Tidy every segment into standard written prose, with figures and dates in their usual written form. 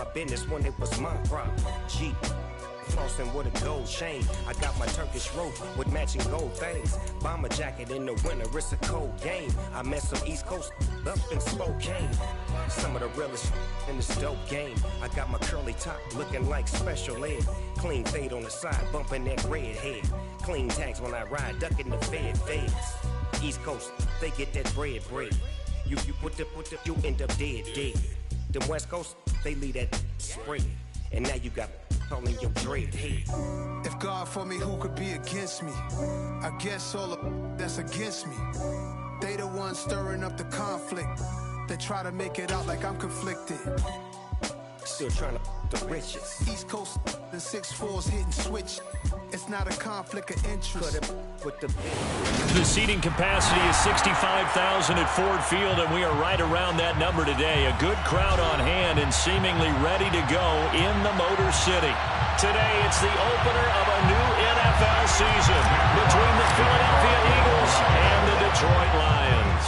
my business when it was my problem. Jeep. Flossing with a gold chain. I got my Turkish rope with matching gold things. Bomber jacket in the winter, it's a cold game. I met some East Coast up in Spokane. Some of the realest in this dope game. I got my curly top looking like special ed. Clean fade on the side, bumping that red head. Clean tags when I ride, ducking the feds. East Coast, they get that bread. You put the, you end up dead. Them West Coast, they leave that spread. And now you got calling your dread head. If God for me, who could be against me? I guess all the that's against me. They the ones stirring up the conflict. They try to make it out like I'm conflicted. Still trying to the riches. East Coast, the 6'4's hitting switch. It's not a conflict of interest. With the seating capacity is 65,000 at Ford Field, and we are right around that number today. A good crowd on hand and seemingly ready to go in the Motor City. Today, it's the opener of a new NFL season between the Philadelphia Eagles and the Detroit Lions.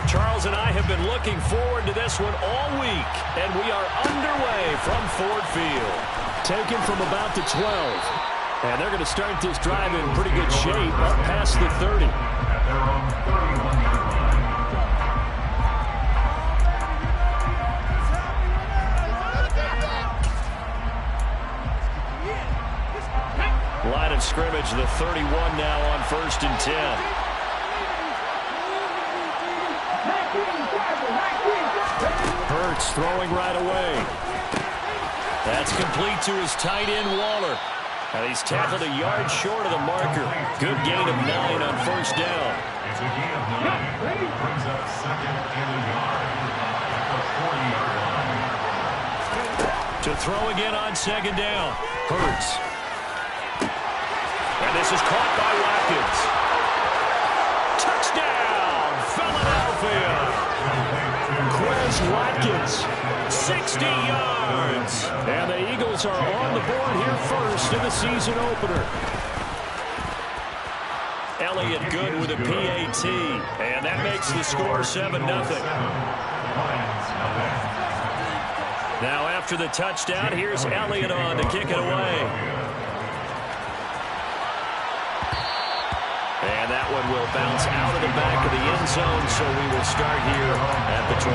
Charles and I have been looking forward to this one all week, and we are underway from Ford Field. Taken from about the 12. And they're going to start this drive in pretty good shape up past the 30. Line of scrimmage, the 31 now on 1st and 10. Hurts throwing right away. That's complete to his tight end, Waller. And he's tackled a yard short of the marker. Good gain of 9 on 1st down. It's a gain of 9. Brings up 2nd and a yard at the 40-yard line. To throw again on 2nd down. Hurts. And this is caught by Watkins. Touchdown, Philadelphia. Quez Watkins, 60 yards. And the Eagles are on the board here first in the season opener. Elliott good with a PAT. And that makes the score 7-0. Now after the touchdown, here's Elliott on to kick it away. And that one will bounce out of the back of the end zone, so we will start here at the 25.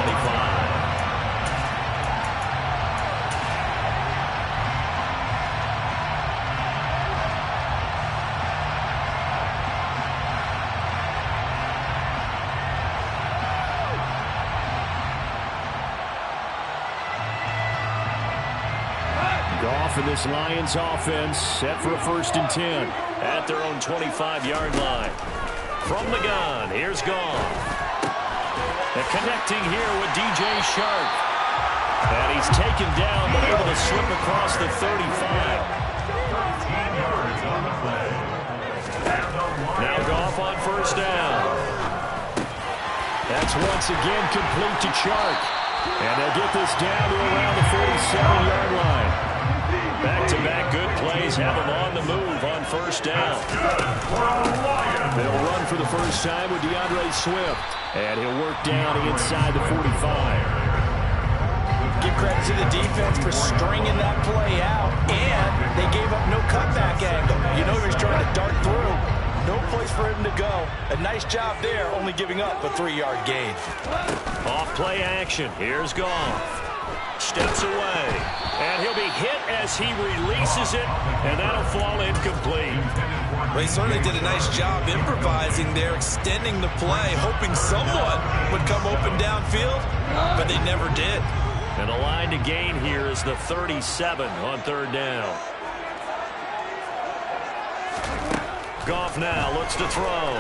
Goff and this Lions offense set for a 1st and 10 at their own 25-yard line. From the gun, here's Goff. And connecting here with DJ Shark. And he's taken down, but able to slip across the 35. 13 yards on the play. Now Goff on 1st down. That's once again complete to Shark. And they'll get this down to around the 47-yard line. Back-to-back good plays have them on the move on 1st down. They'll run for the first time with DeAndre Swift. And he'll work down inside the 45. Give credit to the defense for stringing that play out. And they gave up no cutback angle. You know he was trying to dart through. No place for him to go. A nice job there, only giving up a 3-yard gain. Off play action. Here's Goff. Steps away. And he'll be hit as he releases it. And that'll fall incomplete. They certainly did a nice job improvising there, extending the play, hoping someone would come open downfield, but they never did. And the line to gain here is the 37 on 3rd down. Goff now looks to throw.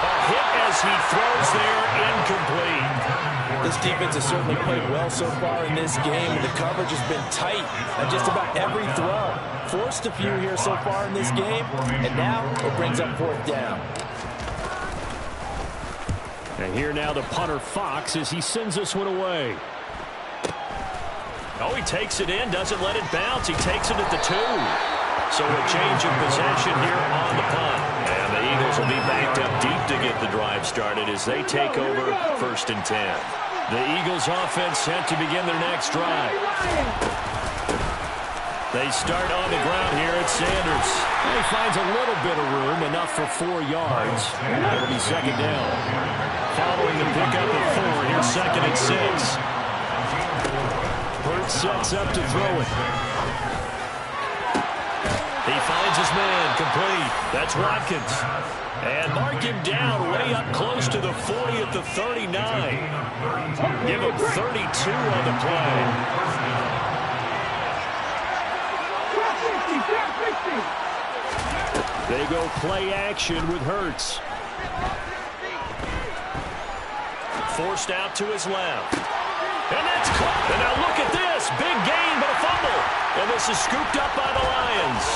A hit as he throws there, incomplete. This defense has certainly played well so far in this game, and the coverage has been tight on just about every throw. Forced a few here so far in this game, and now it brings up 4th down. And here now the punter Fox as he sends this one away. Oh, he takes it in, doesn't let it bounce. He takes it at the 2. So a change of possession here on the punt. And the Eagles will be backed up deep to get the drive started as they take over 1st and 10. The Eagles offense set to begin their next drive. They start on the ground here at Sanders. He finds a little bit of room, enough for 4 yards. It'll be second down. Following the pickup of 4, here's second and 6. Hurts sets up to throw it. He finds his man, complete. That's Watkins. And mark him down way up close to the 40 at the 39. Give him 32 on the play. They go play action with Hurts. Forced out to his left. And that's caught. And now look at this. Big gain, but a fumble. And this is scooped up by the Lions.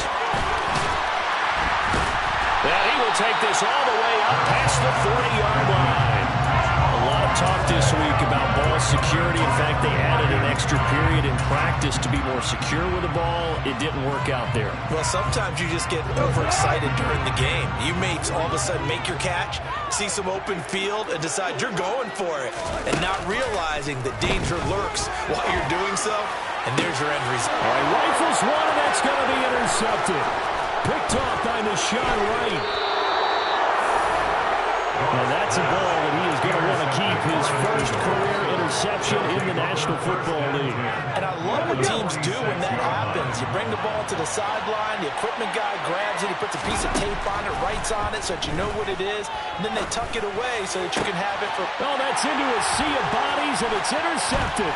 And he will take this all the way up past the 40-yard line. A lot of talk this week about ball security. In fact, they added an extra period in practice to be more secure with the ball. It didn't work out there. Well, sometimes you just get overexcited during the game. You may all of a sudden make your catch, see some open field, and decide you're going for it, and not realizing that danger lurks while you're doing so, and there's your end result. All right, rifles one, and that's going to be intercepted. Picked off by Deshaun Wright. And that's a ball that he is going to want to keep, his first career interception in the National Football League. And I love what teams do when that happens. You bring the ball to the sideline, the equipment guy grabs it, he puts a piece of tape on it, writes on it so that you know what it is, and then they tuck it away so that you can have it for... Oh, that's into a sea of bodies, and it's intercepted.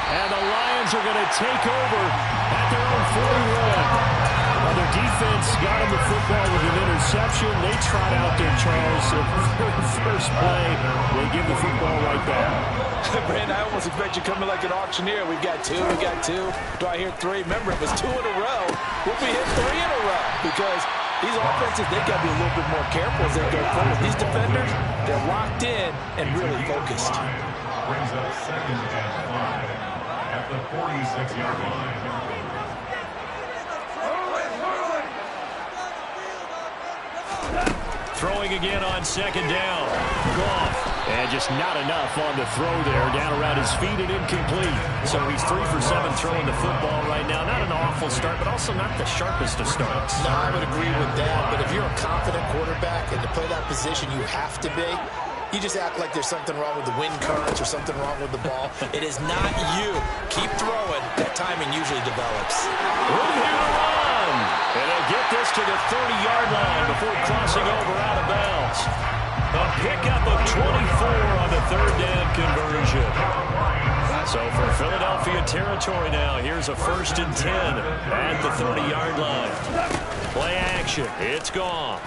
And the Lions are going to take over at their own 41. Well, their defense got him the football with an interception. They trot out there, Charles. First play, they give the football right back. Brandon, I almost expect you coming like an auctioneer. We've got 2, we got 2. Do I hear 3? Remember, it was 2 in a row. We'll be hit 3 in a row because these offenses, they got to be a little bit more careful as they go forward. These defenders, they're locked in and really focused. Brings up second and 5 at the 46-yard line. Throwing again on second down. Goff. And just not enough on the throw there. Down around his feet and incomplete. So he's 3 for 7 throwing the football right now. Not an awful start, but also not the sharpest of starts. No, I would agree with that. But if you're a confident quarterback and to play that position you have to be, you just act like there's something wrong with the wind currents or something wrong with the ball. It is not you. Keep throwing. That timing usually develops. Room here to run. And he'll get this to the 30-yard line before crossing over out of bounds. A pickup of 24 on the third down conversion. So for Philadelphia territory now, here's a 1st and 10 at the 30-yard line. Play action. It's gone.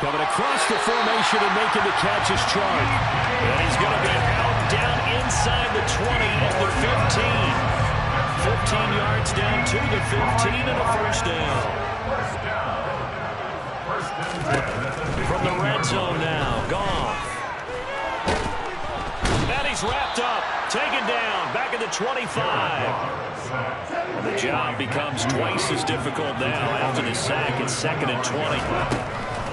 Coming across the formation and making the catch is Chark. And he's going to be held down inside the 20 at the 15. 15 yards down to the 15 and a first down. From the red zone now, Goff. And he's wrapped up, taken down, back at the 25. And the job becomes twice as difficult now after the sack. It's 2nd and 20.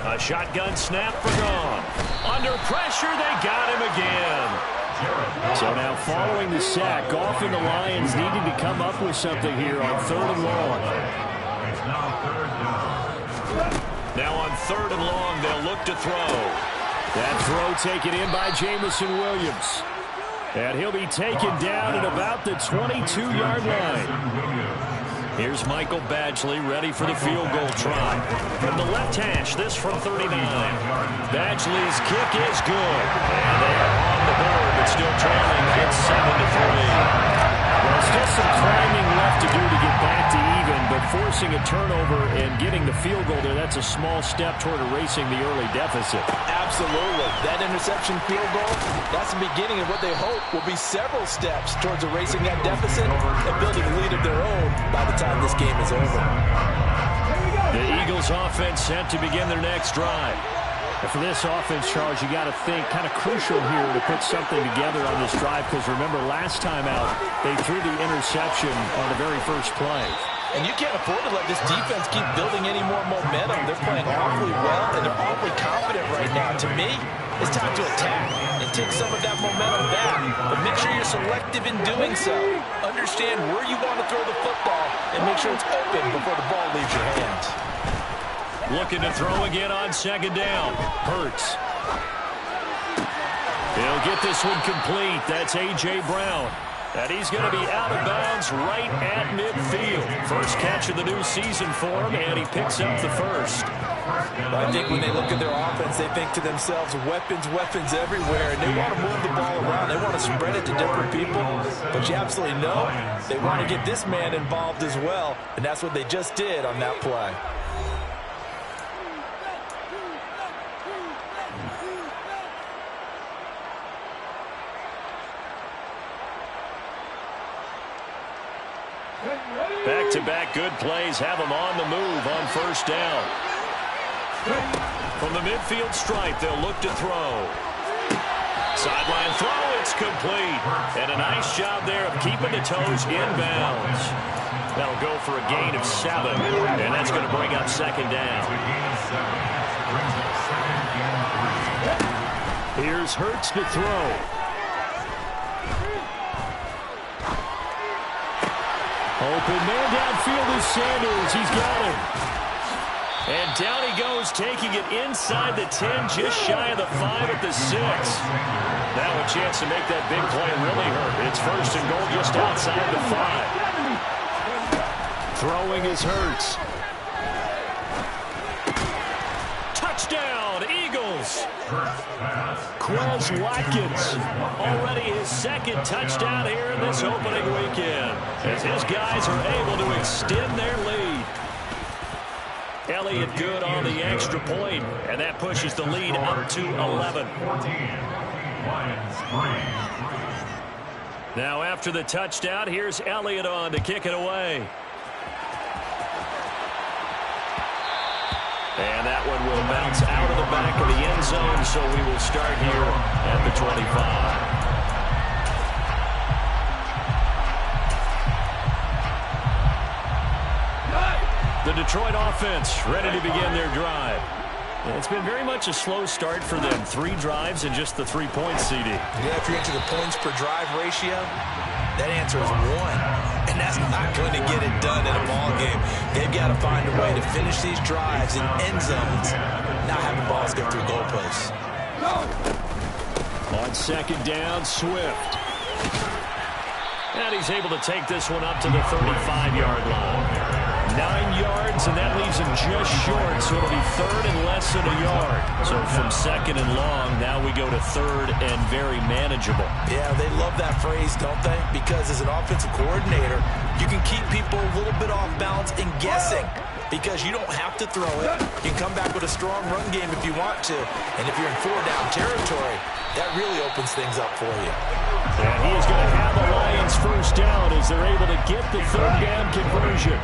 A shotgun snap for Goff. Under pressure, they got him again. So now following the sack, Goff and the Lions needing to come up with something here on 3rd and long. Now on 3rd and long, they'll look to throw. That throw taken in by Jamison Williams. And he'll be taken down at about the 22-yard line. Here's Michael Badgley ready for the field goal try. From the left hash, this from 39. Badgley's kick is good. And they are on the board, but still trailing at 7-3. Well, still some climbing left to do to get back to even, but forcing a turnover and getting the field goal there, that's a small step toward erasing the early deficit. Absolutely. That interception field goal, that's the beginning of what they hope will be several steps towards erasing that deficit and building a lead of their own by the time this game is over. The Eagles offense set to begin their next drive. And for this offense, Charles, you got to think kind of crucial here to put something together on this drive because remember last time out, they threw the interception on the very first play. And you can't afford to let this defense keep building any more momentum. They're playing awfully well, and they're awfully confident right now. To me, it's time to attack and take some of that momentum back. But make sure you're selective in doing so. Understand where you want to throw the football and make sure it's open before the ball leaves your hands. Looking to throw again on second down. Hurts. He'll get this one complete. That's A.J. Brown. And he's going to be out of bounds right at midfield. First catch of the new season for him, and he picks up the first. I think when they look at their offense, they think to themselves, weapons, weapons everywhere, and they want to move the ball around. They want to spread it to different people, but you absolutely know they want to get this man involved as well, and that's what they just did on that play. Back-to-back good plays have him on the move on first down. From the midfield stripe, they'll look to throw. Sideline throw, it's complete. And a nice job there of keeping the toes inbounds. That'll go for a gain of 7, and that's going to bring up second down. Here's Hurts to throw. Open man downfield is Sanders. He's got him. And down he goes, taking it inside the 10, just shy of the 5 at the 6. Now a chance to make that big play really hurt. It's first and goal just outside the 5. Throwing is Hurts. Touchdown, Eagles. Quez Watkins, already his second touchdown here in this opening weekend, as his guys are able to extend their lead. Elliott good on the extra point, and that pushes the lead up to 11. Now after the touchdown, here's Elliott on to kick it away. And that one will bounce out of the back of the end zone, so we will start here at the 25. The Detroit offense ready to begin their drive. It's been very much a slow start for them. 3 drives and just the 3 points, CD. Yeah, if you're into the points per drive ratio, that answer is 1. And that's not going to get it done in a ball game. They've got to find a way to finish these drives in end zones, not having balls go through goalposts. On second down, Swift. And he's able to take this one up to the 35-yard line. 9 yards, and that leaves him just short, so it'll be third and less than a yard. So from second and long, now we go to third and very manageable. Yeah, they love that phrase, don't they? Because as an offensive coordinator, you can keep people a little bit off balance and guessing, because you don't have to throw it. You can come back with a strong run game if you want to. And if you're in 4-down territory, that really opens things up for you. And he is going to have the Lions first down as they're able to get the third down conversion.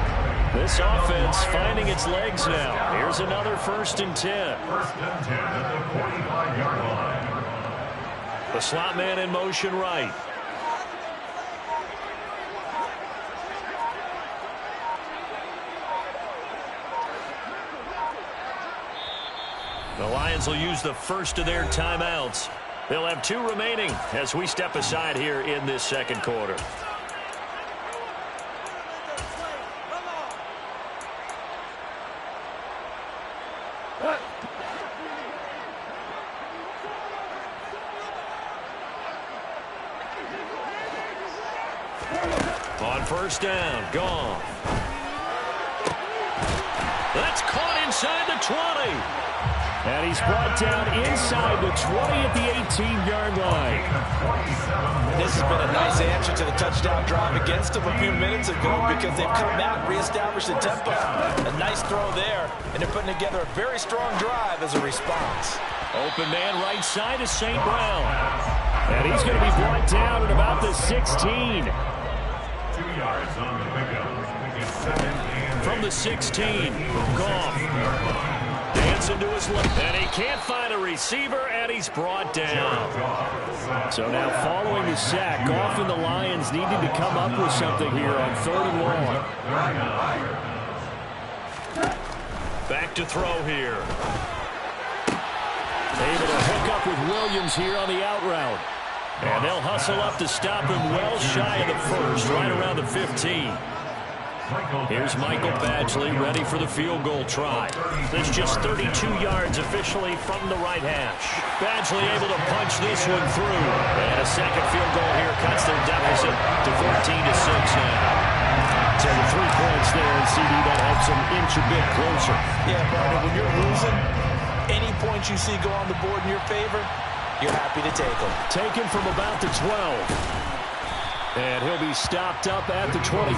This offense finding its legs now. Here's another first and 10. First and 10 at the 45-yard line. The slot man in motion right. The Lions will use the first of their timeouts. They'll have 2 remaining as we step aside here in this second quarter. On first down, gone. That's caught inside the 20. And he's brought down inside the 20 at the 18-yard line. This has been a nice answer to the touchdown drive against them a few minutes ago, because they've come out and reestablished the tempo. A nice throw there, and they're putting together a very strong drive as a response. Open man right side is St. Brown. And he's going to be brought down at about the 16. 2 yards on the pickup. From the 16, Goff. Dancing to his left. And he can't find a receiver, and he's brought down. So now following the sack, Goff and the Lions needing to come up with something here on 3rd and long. Back to throw here. Able to hook up with Williams here on the out route. And they'll hustle up to stop him well shy of the first, right around the 15. Here's Michael Badgley ready for the field goal try. There's just 32 yards officially from the right hash. Badgley able to punch this one through. And a second field goal here cuts their deficit to 14-6 now. So the 3 points there, and CD, that helps them inch a bit closer. Yeah, partner, when you're losing, any points you see go on the board in your favor, you're happy to take them. Taken from about the 12. And he'll be stopped up at the 25.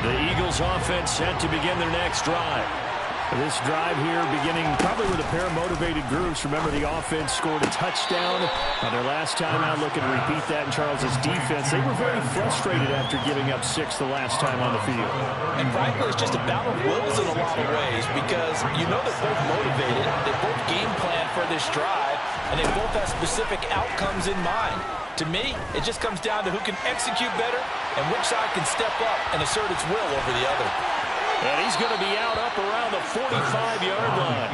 The Eagles offense set to begin their next drive. This drive here beginning probably with a pair of motivated groups. Remember, the offense scored a touchdown on their last time out. Looking to repeat that in Charles's defense. They were very frustrated after giving up 6 the last time on the field. And frankly, it's just a battle of wills in a lot of ways because you know they're both motivated. They both game plan for this drive, and they both have specific outcomes in mind. To me, it just comes down to who can execute better and which side can step up and assert its will over the other. And he's going to be out up around the 45-yard line.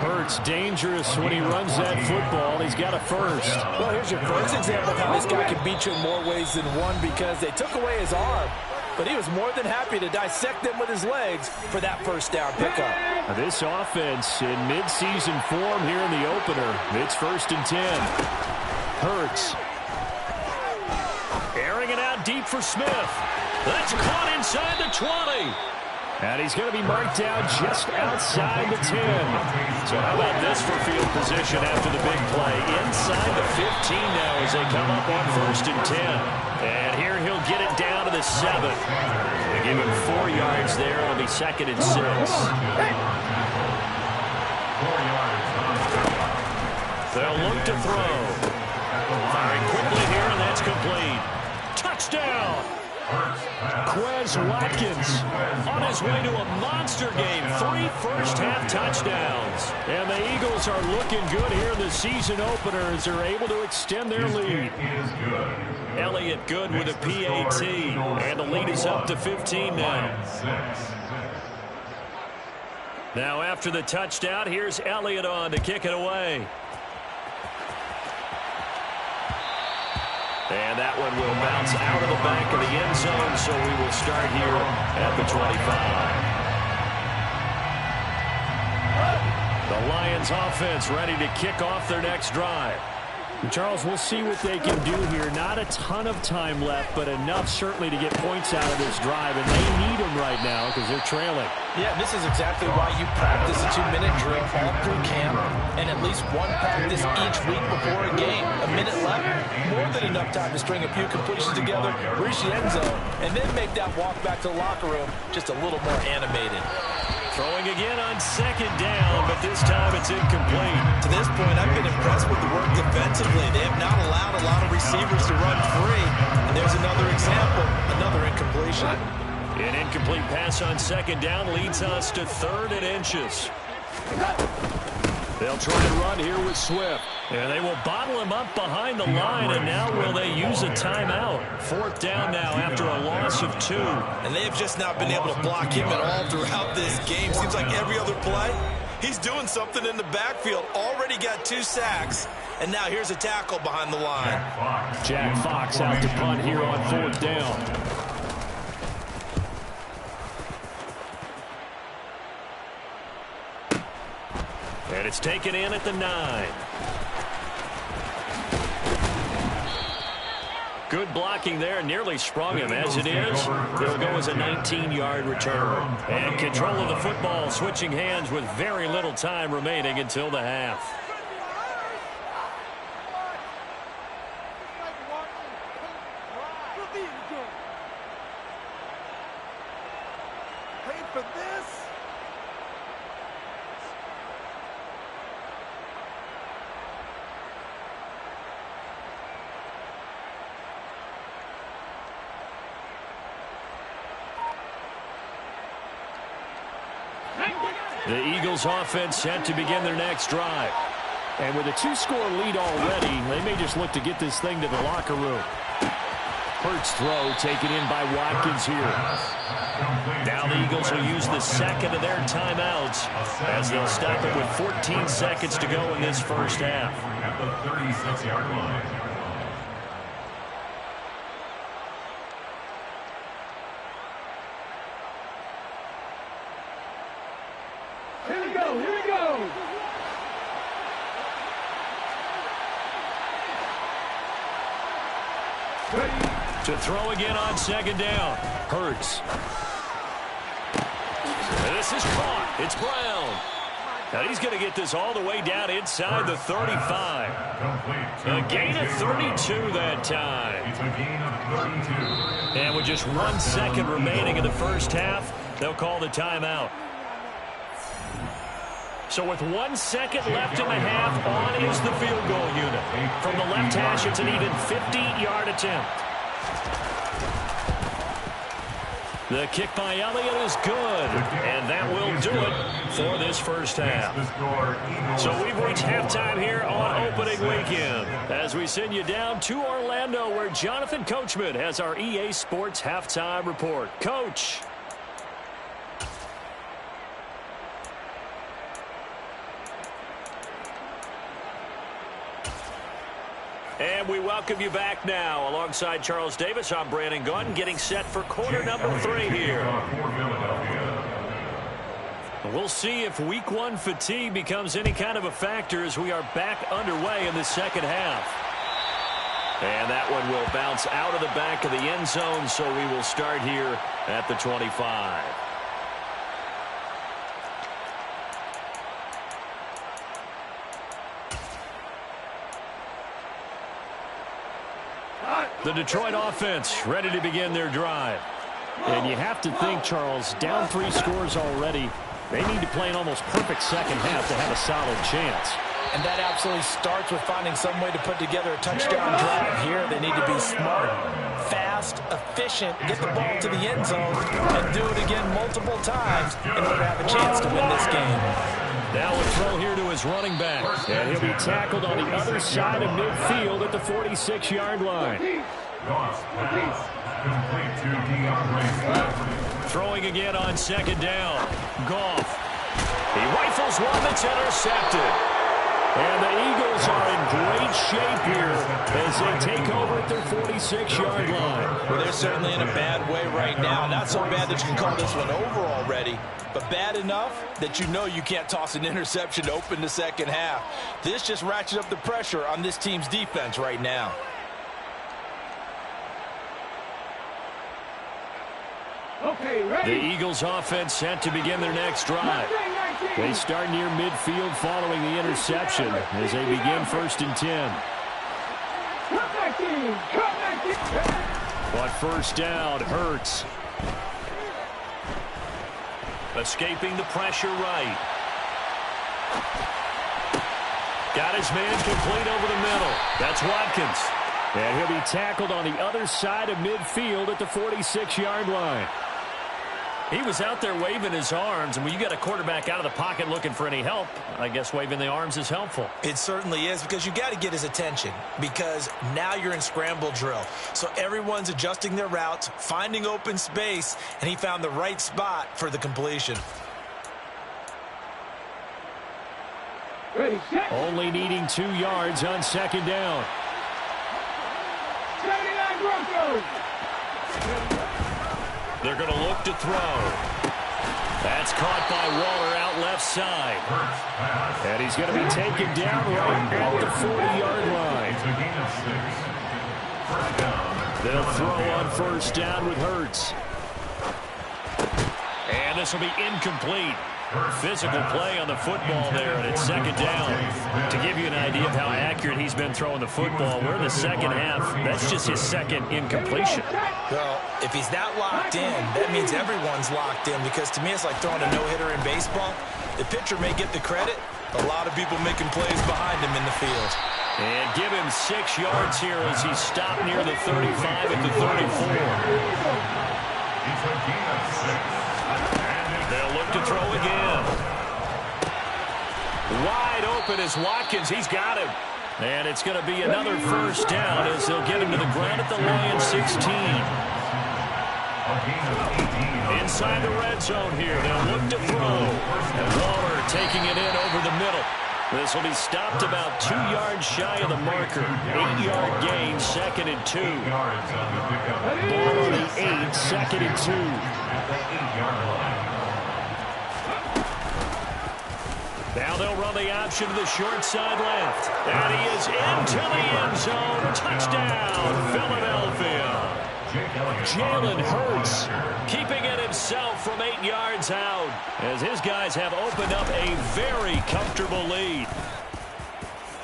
Hurts dangerous when he runs that football. He's got a first. Well, here's your first example of how this guy can beat you in more ways than one because they took away his arm. But he was more than happy to dissect them with his legs for that first down pickup. This offense in midseason form here in the opener. It's 1st and 10. Hurts. Airing it out deep for Smith. That's caught inside the 20. And he's going to be marked down just outside the 10. So how about this for field position after the big play? Inside the 15 now as they come up on 1st and 10. And here he'll get it down to the 7. They give him 4 yards there. It'll be 2nd and 6. They'll look to throw. Firing quickly here, and that's complete. Touchdown! Quez Watkins on his way to a monster game. 3 first-half touchdowns. And the Eagles are looking good here in the season opener as they're able to extend their lead. Elliott good with a PAT. And the lead is up to 15 now. Now after the touchdown, here's Elliott on to kick it away. And that one will bounce out of the back of the end zone, so we will start here at the 25. The Lions offense ready to kick off their next drive. And Charles, we'll see what they can do here. Not a ton of time left, but enough certainly to get points out of this drive, and they need them right now because they're trailing. Yeah, this is exactly why you practice a 2-minute drill all through camp and at least one practice each week before a game. A minute left, more than enough time to string a few completions together, reach the end zone, and then make that walk back to the locker room just a little more animated. Throwing again on 2nd down, but this time it's incomplete. To this point, I've been impressed with the work defensively. They have not allowed a lot of receivers to run free. And there's another example, another incompletion. An incomplete pass on 2nd down leads us to 3rd and inches. They'll try to run here with Swift. And they will bottle him up behind the line, and now will they use a timeout? 4th down now after a loss of 2. And they have just not been able to block him at all throughout this game. Seems like every other play, he's doing something in the backfield. Already got 2 sacks, and now here's a tackle behind the line. Jack Fox out to punt here on 4th down. And it's taken in at the 9. Good blocking there, nearly sprung him. As it is, it'll go as a 19-yard return. And control of the football, switching hands with very little time remaining until the half. Paid for this? The Eagles offense set to begin their next drive. And with a 2-score lead already, they may just look to get this thing to the locker room. Hurts throw taken in by Watkins here. Now the Eagles will use the second of their timeouts as they'll stop it with 14 seconds to go in this first half. At the 36-yard line. Here we go, here we go. To throw again on second down. Hurts. This is caught. It's Brown. Now he's going to get this all the way down inside the 35. A gain of 32 that time. It's a gain of 32. And with just 1 second remaining in the first half, they'll call the timeout. So with 1 second left in the half, on is the field goal unit. From the left hash, it's an even 50-yard attempt. The kick by Elliott is good, and that will do it for this first half. So we've reached halftime here on opening weekend as we send you down to Orlando, where Jonathan Coachman has our EA Sports halftime report. Coach. And we welcome you back now. Alongside Charles Davis, I'm Brandon Gunn, getting set for quarter number 3 here. We'll see if week 1 fatigue becomes any kind of a factor as we are back underway in the second half. And that one will bounce out of the back of the end zone, so we will start here at the 25. The Detroit offense ready to begin their drive. And you have to think, Charles, down 3 scores already. They need to play an almost perfect second half to have a solid chance. And that absolutely starts with finding some way to put together a touchdown drive here. They need to be smart, fast, efficient, get the ball to the end zone, and do it again multiple times in order to have a chance to win this game. Now a throw here to his running back. And he'll be tackled on the other side of midfield at the 46-yard line. Throwing again on second down. Goff. He rifles one that's intercepted. And the Eagles are in great shape here as they take over at their 46-yard line. Well, they're certainly in a bad way right now. Not so bad that you can call this one over already, but bad enough that you know you can't toss an interception to open the second half. This just ratchets up the pressure on this team's defense right now. Okay, ready? The Eagles offense set to begin their next drive. They start near midfield following the interception as they begin 1st and 10. But first down, Hurts. Escaping the pressure right. Got his man complete over the middle. That's Watkins. And he'll be tackled on the other side of midfield at the 46-yard line. He was out there waving his arms, and when you got a quarterback out of the pocket looking for any help, I guess waving the arms is helpful. It certainly is, because you got to get his attention, because now you're in scramble drill. So everyone's adjusting their routes, finding open space, and he found the right spot for the completion. Ready, set. Only needing 2 yards on second down. 79 Broncos. They're going to look to throw. That's caught by Waller out left side. And he's going to be taken down right at the 40-yard line. They'll throw on first down with Hurts. And this will be incomplete. Physical play on the football there, and it's second down. To give you an idea of how accurate he's been throwing the football, we're in the second half. That's just his second incompletion. Well, if he's not locked in, that means everyone's locked in, because to me it's like throwing a no-hitter in baseball. The pitcher may get the credit, a lot of people making plays behind him in the field. And give him 6 yards here as he's stopped near the 35 at the 34. They'll look to throw again. Wide open is Watkins. He's got him. And it's going to be another first down as they'll get him to the ground at the Lions 16. Inside the red zone here. They'll look to throw. And Waller taking it in over the middle. This will be stopped about 2 yards shy of the marker. 8-yard gain, 2nd and 2. Ball on the 8, 2nd and 2. Now they'll run the option to the short side left. And he is into the end zone. Touchdown, Philadelphia. Jalen Hurts keeping it himself from 8 yards out as his guys have opened up a very comfortable lead.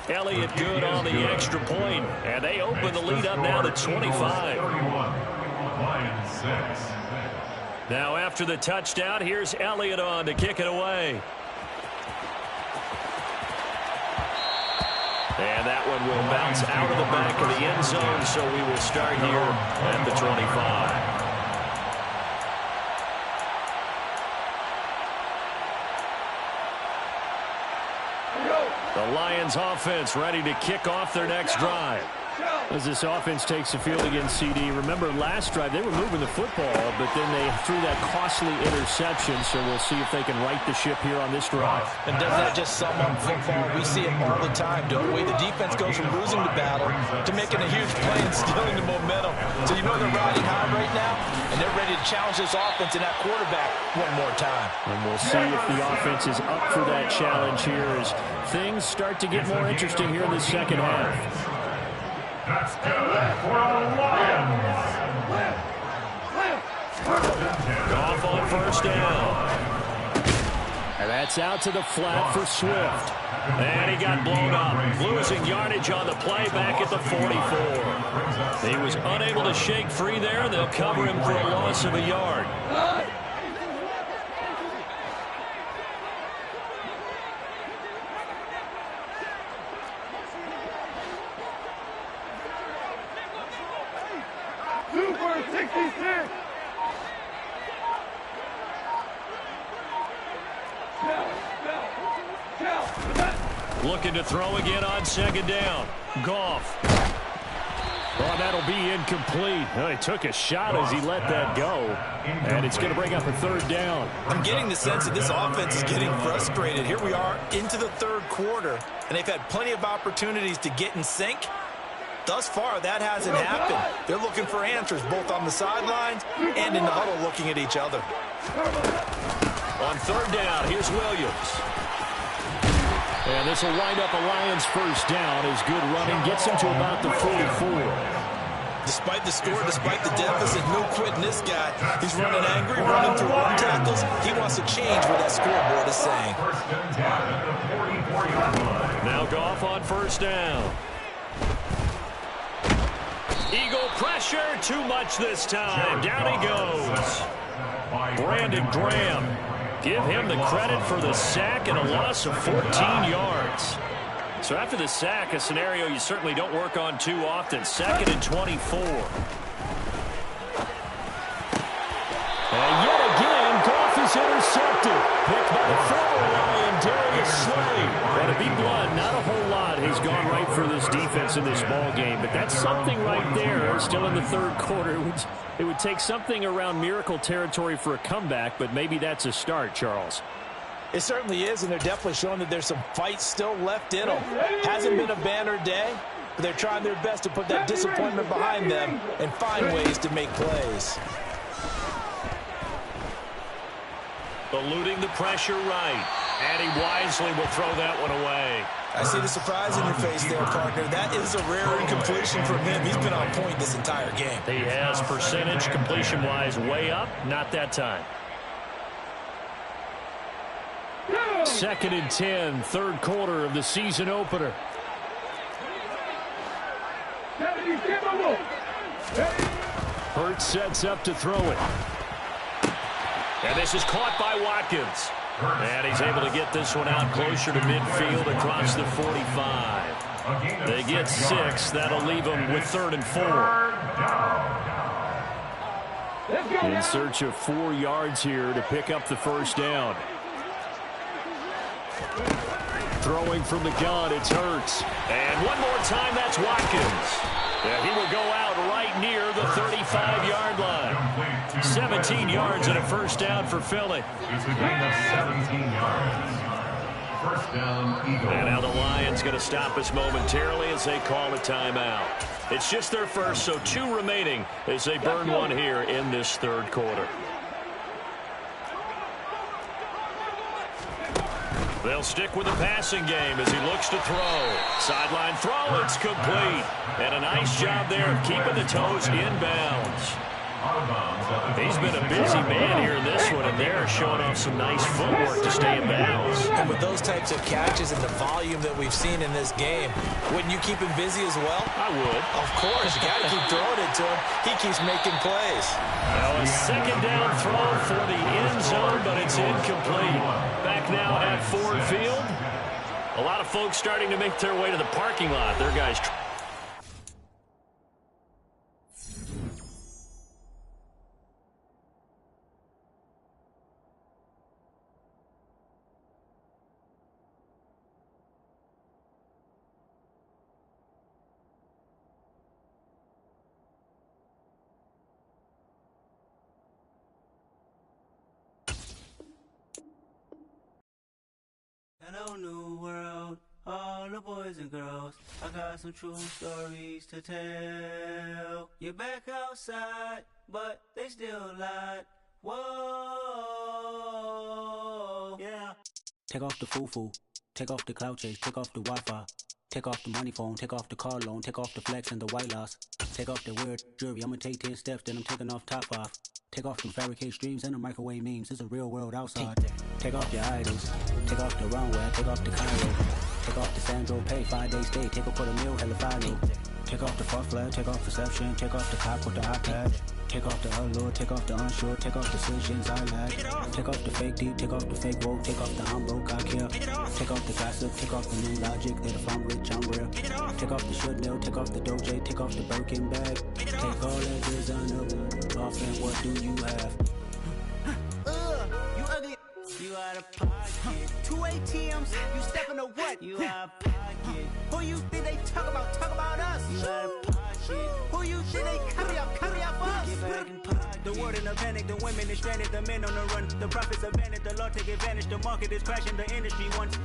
Elliott good on the extra point, and they open the lead up now to 25. Now after the touchdown, here's Elliott on to kick it away. And that one will bounce out of the back of the end zone, so we will start here at the 25. The Lions offense ready to kick off their next drive. As this offense takes the field against CD, remember last drive they were moving the football, but then they threw that costly interception, so we'll see if they can right the ship here on this drive. And doesn't that just sum up football? We see it all the time, don't we? The defense goes from losing the battle to making a huge play and stealing the momentum. So you know they're riding high right now, and they're ready to challenge this offense and that quarterback one more time. And we'll see if the offense is up for that challenge here as things start to get more interesting here in the second half. That's good for the Lions. Goff on first down. And that's out to the flat for Swift. And he got blown up, losing yardage on the play back at the 44. He was unable to shake free there. They'll cover him for a loss of a yard. Super 66. Looking to throw again on second down. Goff. Oh, that'll be incomplete. Oh, he took a shot as he let that go. And it's going to bring up a third down. I'm getting the sense that this offense is getting frustrated. Here we are into the third quarter, and they've had plenty of opportunities to get in sync. Thus far, that hasn't happened. They're looking for answers both on the sidelines and in the huddle looking at each other. On third down, here's Williams. And this will wind up a Lions first down as good running gets him to about the 44. Despite the score, despite the deficit, no quitting this guy. He's running angry, running through arm tackles. He wants to change what that scoreboard is saying. Now Goff on first down. Eagle pressure, too much this time. Down he goes. Brandon Graham. Give him the credit for the sack and a loss of 14 yards. So after the sack, a scenario you certainly don't work on too often. 2nd and 24. And yet again, Goff is intercepted. Picked by the former Lion, Darius Slay. And to be blunt, not a whole lot has gone right for this defense in this ball game. But that's something right there. Still in the third quarter. It would take something around miracle territory for a comeback, but maybe that's a start, Charles. It certainly is, and they're definitely showing that there's some fight still left in them. Hasn't been a banner day, but they're trying their best to put that disappointment behind them and find ways to make plays. Eluding the pressure right. And he wisely will throw that one away. I see the surprise in your face there, partner. That is a rare incompletion from him. He's been on point this entire game. He has percentage completion-wise way up. Not that time. 2nd and 10, third quarter of the season opener. Hurts sets up to throw it. And this is caught by Watkins. And he's able to get this one out closer to midfield across the 45. They get 6. That'll leave them with 3rd and 4. Let's go. In search of 4 yards here to pick up the first down. Throwing from the gun, it's Hurts. And one more time, that's Watkins. And he will go out right near the 35-yard line. 17 yards and a first down for Philly. It's a gain of 17 yards. First down, Eagles. And now the Lions going to stop us momentarily as they call a timeout. It's just their first, so 2 remaining as they burn one here in this third quarter. They'll stick with the passing game as he looks to throw. Sideline throw, it's complete. And a nice job there of keeping the toes inbounds. He's been a busy man here in this one, and they're showing off some nice footwork to stay in bounds. And with those types of catches and the volume that we've seen in this game, wouldn't you keep him busy as well? I would. Of course. You got to keep throwing it to him. He keeps making plays. Now a second down throw for the end zone, but it's incomplete. Back now at Ford Field. A lot of folks starting to make their way to the parking lot. Their guys... Hello, new world, all the boys and girls. I got some true stories to tell. You're back outside, but they still lied. Whoa, yeah. Take off the foo-foo, take off the cloud chase, take off the Wi-Fi. Take off the money phone, take off the car loan, take off the flex and the white loss. Take off the weird jewelry, I'ma take 10 steps, then I'm taking off top 5. Take off them fabricated streams and the microwave memes. It's a real world outside. Take off your idols. Take off the runway. Take off the Cairo. Take off the Sandro Pay. 5 days stay. Take a quarter meal. Hella follow. Take off the false flag. Take off perception. Take off the cop with the iPad. Take off the allure. Take off the unsure. Take off decisions I lack. Take off the fake deep. Take off the fake woke. Take off the I'm broke. I care. Take off the gossip. Take off the new logic that if I'm rich I'm real. Take off the should know. Take off the Doje. take off the Birkin bag. Take all that designer off and what do you have? You ugly. You out of pocket. 2 ATMs. You stepping to what? You out of pocket. Who you think they talk about? Talk about us. You out of pocket. Who you think they carry out for us? Get back in pocket. The world in a panic. The women is stranded. The men on the run. The profits advantage. The law take advantage. The market is crashing. The industry wants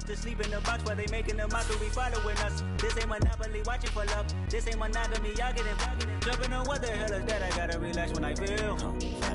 to sleep in the box while they making a mockery following us. This ain't Monopoly, watching for love. This ain't monogamy, y'all getting jumping on what the hell is that? I gotta relax when I feel